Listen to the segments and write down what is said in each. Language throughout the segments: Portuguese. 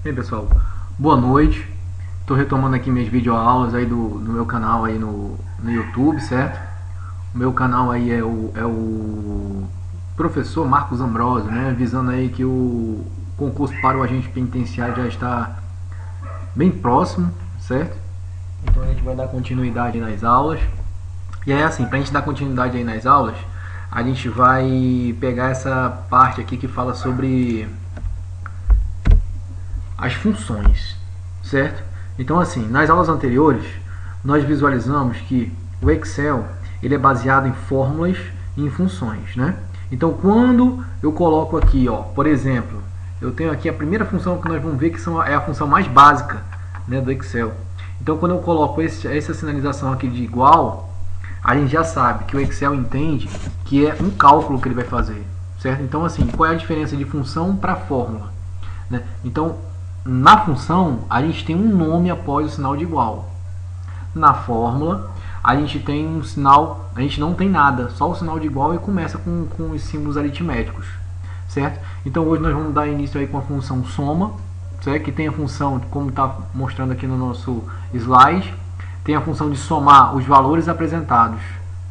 E aí, pessoal, boa noite. Estou retomando aqui minhas videoaulas aí do meu canal aí no YouTube, certo? O meu canal aí é o professor Marcos Ambrosio, né? Visando aí que o concurso para o agente penitenciário já está bem próximo, certo? Então a gente vai dar continuidade nas aulas. E aí, assim, para a gente dar continuidade aí nas aulas, a gente vai pegar essa parte aqui que fala sobre as funções, certo? Então, assim, nas aulas anteriores, nós visualizamos que o Excel ele é baseado em fórmulas e em funções, né? Então, quando eu coloco aqui, ó, por exemplo, eu tenho aqui a primeira função que nós vamos ver que é a função mais básica, né, do Excel. Então, quando eu coloco essa sinalização aqui de igual, a gente já sabe que o Excel entende que é um cálculo que ele vai fazer, certo? Então, assim, qual é a diferença de função para fórmula, né? Então, na função, a gente tem um nome após o sinal de igual. Na fórmula, a gente tem um sinal, a gente não tem nada, só o sinal de igual e começa com os símbolos aritméticos, certo? Então hoje nós vamos dar início aí com a função soma, certo? Que tem a função, como está mostrando aqui no nosso slide, tem a função de somar os valores apresentados,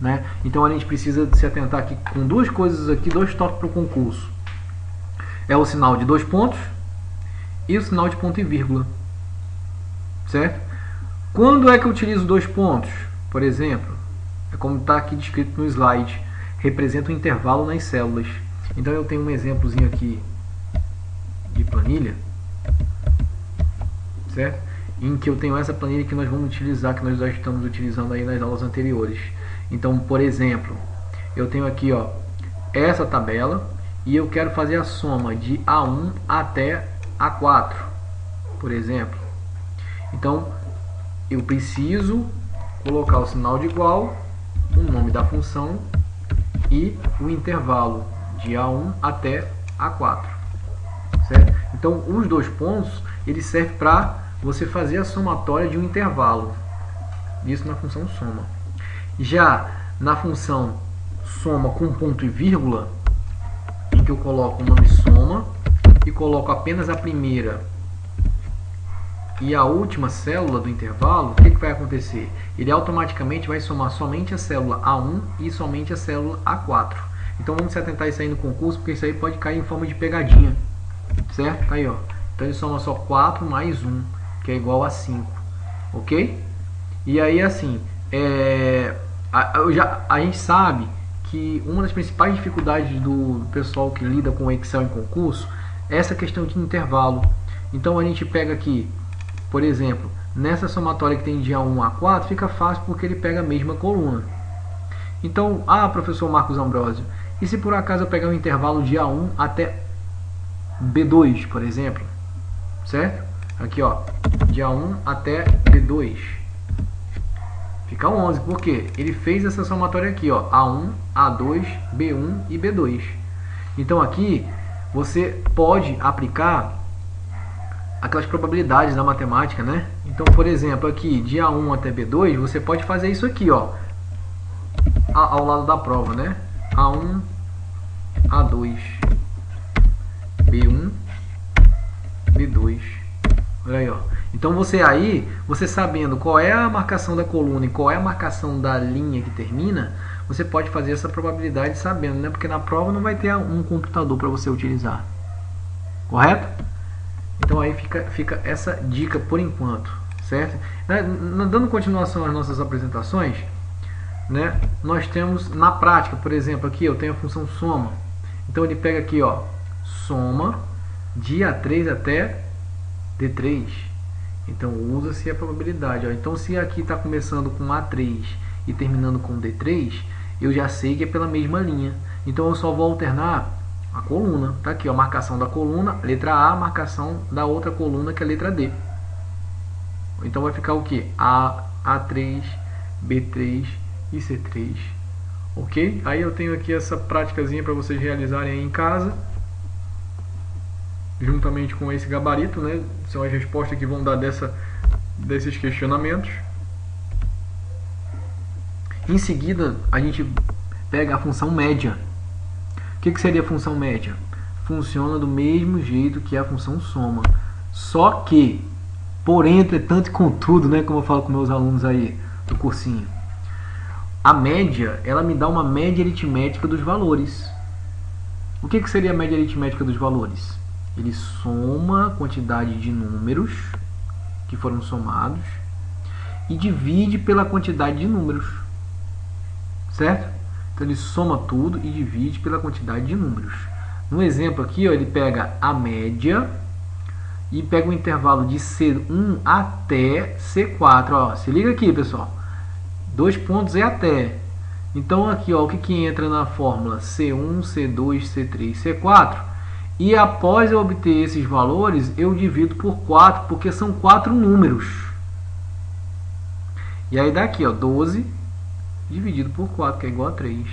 né? Então a gente precisa se atentar aqui com duas coisas aqui, dois toques para o concurso. É o sinal de dois pontos e o sinal de ponto e vírgula, certo? Quando é que eu utilizo dois pontos? Por exemplo, é como está aqui descrito no slide, representa um intervalo nas células. Então eu tenho um exemplozinho aqui de planilha, certo? Em que eu tenho essa planilha que nós vamos utilizar, que nós já estamos utilizando aí nas aulas anteriores. Então, por exemplo, eu tenho aqui, ó, essa tabela e eu quero fazer a soma de A1 até A4, por exemplo. Então, eu preciso colocar o sinal de igual, o nome da função e o intervalo de A1 até A4, certo? Então, os dois pontos, eles servem para você fazer a somatória de um intervalo. Isso na função soma. Já na função soma com ponto e vírgula, em que eu coloco o nome soma e coloco apenas a primeira e a última célula do intervalo, o que vai acontecer? Ele automaticamente vai somar somente a célula A1 e somente a célula A4. Então vamos se atentar a isso aí no concurso, porque isso aí pode cair em forma de pegadinha, certo? Tá aí, ó. Então ele soma só 4 mais 1, que é igual a 5, ok? E aí, assim, a gente sabe que uma das principais dificuldades do pessoal que lida com Excel em concurso é essa questão de intervalo. Então a gente pega aqui, por exemplo, nessa somatória que tem de A1 a A4, fica fácil porque ele pega a mesma coluna. Então, professor Marcos Ambrosio, e se por acaso eu pegar um intervalo de A1 até B2, por exemplo, certo? Aqui, ó, de A1 até B2. Fica 11, porque ele fez essa somatória aqui, ó, A1, A2, B1 e B2. Então aqui você pode aplicar aquelas probabilidades da matemática, né? Então, por exemplo, aqui de A1 até B2, você pode fazer isso aqui, ó, ao lado da prova, né? A1, A2, B1, B2. Olha aí, ó. Então você sabendo qual é a marcação da coluna e qual é a marcação da linha que termina, você pode fazer essa probabilidade sabendo, né? Porque na prova não vai ter um computador para você utilizar. Correto? Então aí fica essa dica por enquanto, certo? Dando continuação às nossas apresentações, né? Nós temos na prática, por exemplo, aqui eu tenho a função soma. Então ele pega aqui, ó, soma de A3 até D3. Então usa-se a probabilidade, ó. Então se aqui está começando com A3 e terminando com D3, eu já sei que é pela mesma linha. Então eu só vou alternar a coluna. Tá aqui, ó, marcação da coluna, letra A, marcação da outra coluna, que é a letra D. Então vai ficar o que? A3, B3 e C3. Ok? Aí eu tenho aqui essa práticazinha para vocês realizarem aí em casa, juntamente com esse gabarito, né? São as respostas que vão dar desses questionamentos. Em seguida, a gente pega a função média. O que seria a função média? Funciona do mesmo jeito que a função soma. Só que, porém, entretanto e contudo, né, como eu falo com meus alunos aí do cursinho, a média, ela me dá uma média aritmética dos valores. O que seria a média aritmética dos valores? Ele soma a quantidade de números que foram somados e divide pela quantidade de números, certo? Então ele soma tudo e divide pela quantidade de números. No exemplo aqui, ó, ele pega a média e pega o intervalo de C1 até C4. Ó, se liga aqui, pessoal. 2 pontos é até. Então aqui, ó, o que entra na fórmula? C1, C2, C3, C4. E após eu obter esses valores, eu divido por 4, porque são 4 números. E aí daqui, ó, 12 dividido por 4, que é igual a 3.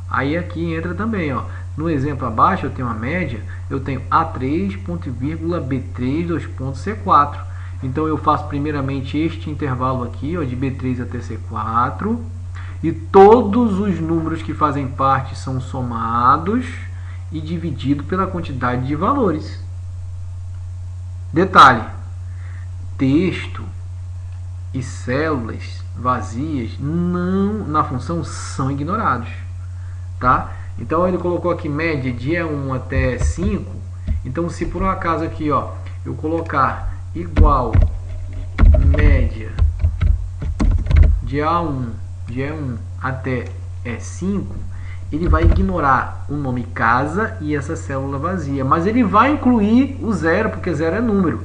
Aí aqui entra também, ó, no exemplo abaixo eu tenho a média, eu tenho A3, ponto e vírgula, B3, 2 pontos, C4. Então eu faço primeiramente este intervalo aqui, ó, de B3 até C4, e todos os números que fazem parte são somados e dividido pela quantidade de valores. Detalhe: texto e células vazias não, na função, são ignorados, tá? Então ele colocou aqui média de E1 até 5. Então se por um acaso aqui, ó, eu colocar igual média de E1 até E5, ele vai ignorar o nome casa e essa célula vazia, mas ele vai incluir o zero, porque zero é número.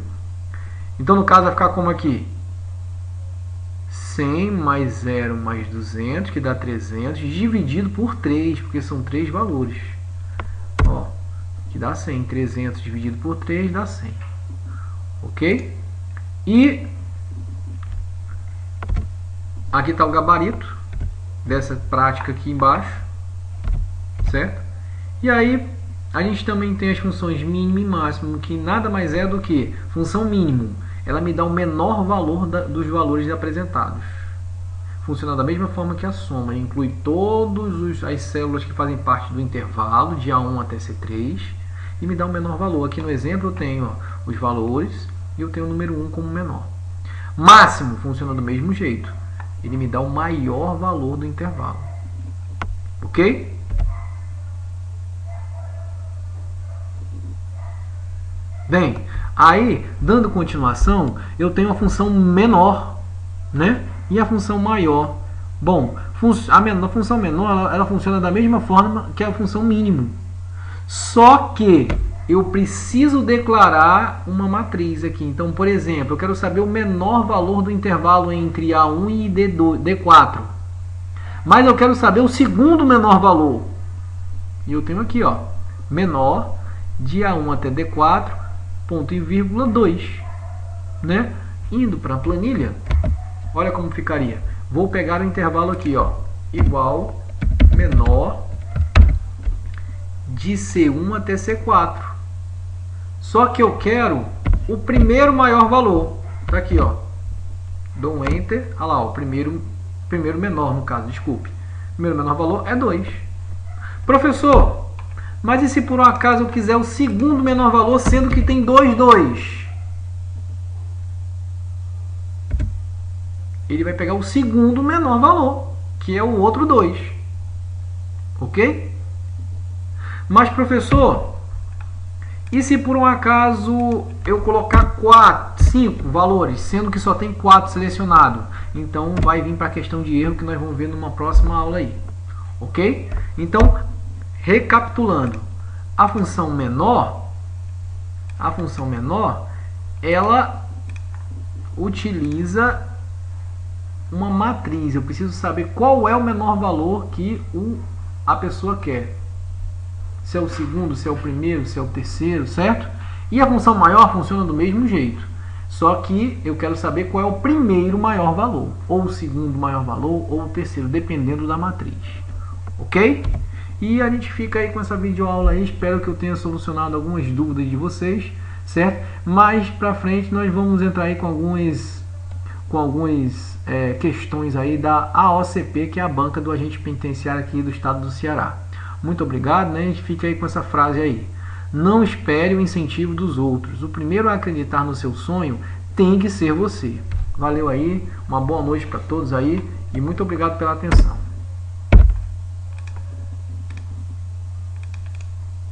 Então no caso vai ficar como aqui: 100 mais 0 mais 200, que dá 300, dividido por 3, porque são 3 valores. Ó, que dá 100. 300 dividido por 3 dá 100. Ok? E aqui está o gabarito dessa prática aqui embaixo, certo? E aí a gente também tem as funções mínimo e máximo, que nada mais é do que função mínimo. Ela me dá o menor valor dos valores apresentados. Funciona da mesma forma que a soma. Inclui todas as células que fazem parte do intervalo de A1 até C3 e me dá o menor valor. Aqui no exemplo eu tenho, ó, os valores e eu tenho o número 1 como menor. Máximo funciona do mesmo jeito. Ele me dá o maior valor do intervalo. Ok? Bem, aí, dando continuação, eu tenho a função menor, né? E a função maior. Bom, a função menor, ela funciona da mesma forma que a função mínimo. Só que eu preciso declarar uma matriz aqui. Então, por exemplo, eu quero saber o menor valor do intervalo entre A1 e D4. Mas eu quero saber o segundo menor valor. E eu tenho aqui, ó, menor de A1 até D4, ponto e vírgula 2, né? Indo para a planilha, olha como ficaria. Vou pegar o intervalo aqui, ó, igual menor de C1 até C4. Só que eu quero o primeiro maior valor. Tá aqui, ó. Dou um enter. Olha lá, o primeiro menor, no caso, desculpe. O primeiro menor valor é 2. Professor, mas e se por um acaso eu quiser o segundo menor valor, sendo que tem 2? Ele vai pegar o segundo menor valor, que é o outro 2. Ok? Mas, professor, e se por um acaso eu colocar 5 valores, sendo que só tem 4 selecionados? Então vai vir para a questão de erro que nós vamos ver numa próxima aula aí. Ok? Então, recapitulando, a função menor, ela utiliza uma matriz. Eu preciso saber qual é o menor valor que a pessoa quer. Se é o segundo, se é o primeiro, se é o terceiro, certo? E a função maior funciona do mesmo jeito. Só que eu quero saber qual é o primeiro maior valor, ou o segundo maior valor, ou o terceiro, dependendo da matriz. Ok? E a gente fica aí com essa videoaula aí. Espero que eu tenha solucionado algumas dúvidas de vocês, certo? Mais pra frente nós vamos entrar aí com algumas questões aí da AOCP, que é a banca do agente penitenciário aqui do estado do Ceará. Muito obrigado, né? A gente fica aí com essa frase aí. Não espere o incentivo dos outros. O primeiro a acreditar no seu sonho tem que ser você. Valeu aí, uma boa noite para todos aí e muito obrigado pela atenção.